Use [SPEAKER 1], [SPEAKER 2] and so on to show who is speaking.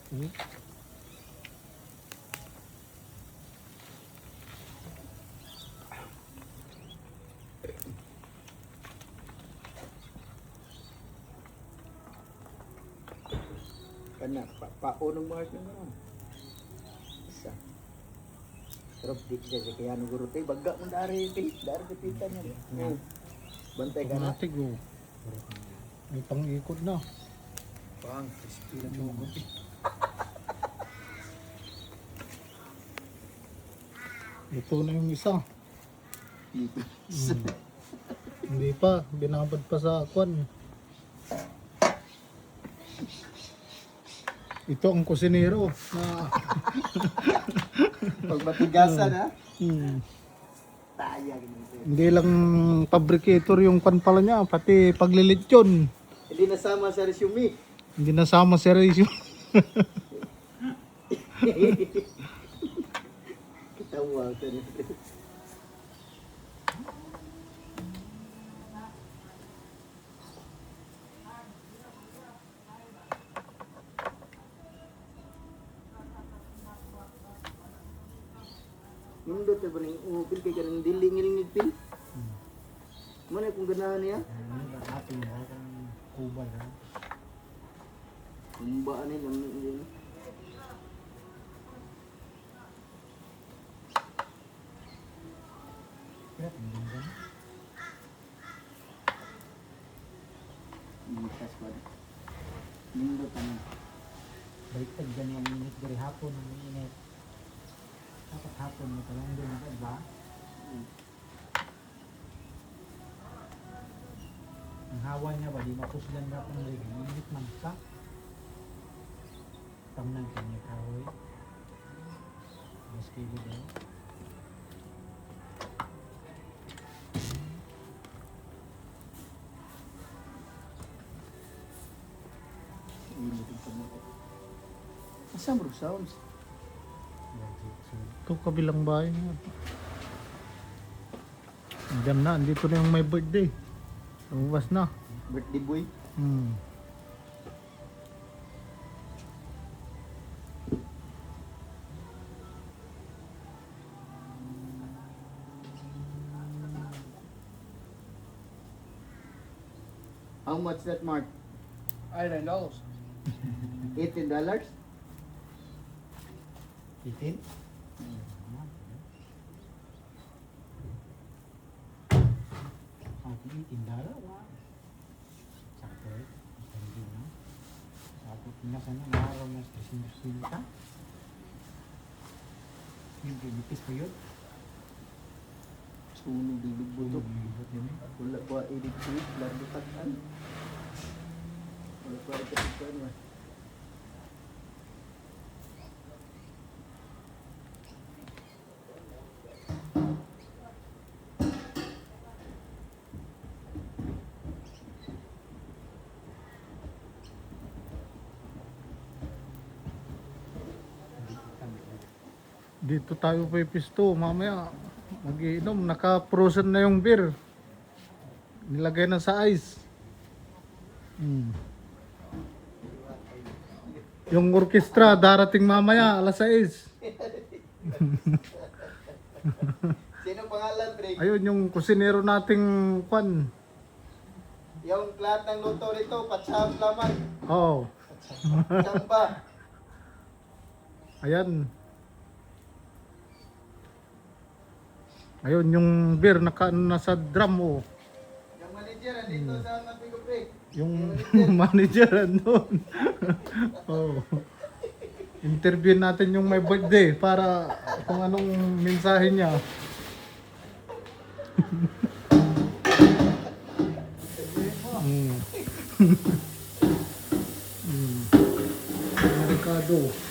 [SPEAKER 1] Hmm.
[SPEAKER 2] Kana paunong mga ito na. Isa. Pero di siya kaya nung guro tayo, baga mo dari pitan niya. Bantay ka na.
[SPEAKER 1] Automatic oh. May pang-ikot na.
[SPEAKER 2] Pang, crispy na mo.
[SPEAKER 1] Ito na yung isa.
[SPEAKER 2] Dito.
[SPEAKER 1] Hindi pa, binabad pa sa kwan. Ito ang kusinero na
[SPEAKER 2] Pag matigasan ha. Tayag nito.
[SPEAKER 1] Hindi lang fabricator yung kwan pala niya, pati paglilitsyon.
[SPEAKER 2] Hindi nasama sa resume.
[SPEAKER 1] Hindi nasama sa resume.
[SPEAKER 2] Kitawa ka nito. Nindot ba ning upil kay kanang dili ngiling pil? Mana kung ganahan niya?
[SPEAKER 1] Ating kubay ha.
[SPEAKER 2] Kumba ani lang din. Itas pa. Nindot ani.
[SPEAKER 3] Baliktad dyan yung init dari hapon ang init. Dapat hapon mo talang doon na ba? Ang hawa niya ba, di mapuslan na kung rin. Init man ka. Tamnan ka niya kahoy. Mas kayo daw.
[SPEAKER 2] Asa mo sounds?
[SPEAKER 1] Ito kabilang bahay niya. Diyan na, andito na yung may birthday. Lumabas na.
[SPEAKER 2] Birthday boy. How much that Mark?
[SPEAKER 4] $9.
[SPEAKER 2] $18?
[SPEAKER 3] Titin? Ang tindala ba? Sakto eh. Hindi na. Sakto pinasan na araw na stresinta. Yung pinipis pa yun.
[SPEAKER 2] Sunog dilog butok. Wala ba electric? Lalo takan. Wala pa rin kasipan ba?
[SPEAKER 1] Dito tayo pipisto, mamaya mag-iinom, naka-frozen na yung beer. Nilagay na sa ice. Yung orkestra darating mamaya alas 6.
[SPEAKER 2] Sino pangalan, Drake?
[SPEAKER 1] Ayun yung kusinero nating kwan.
[SPEAKER 2] Yung lahat ng luto nito, patsahap lamang.
[SPEAKER 1] Oo.
[SPEAKER 2] Chamba.
[SPEAKER 1] Ayan. Ayun yung beer nasa drum oh.
[SPEAKER 2] Yung manager, andito sa Napigo Break.
[SPEAKER 1] Yung manager andun. Oh. Interview natin yung may birthday para kung anong mensahe niya. Ricardo.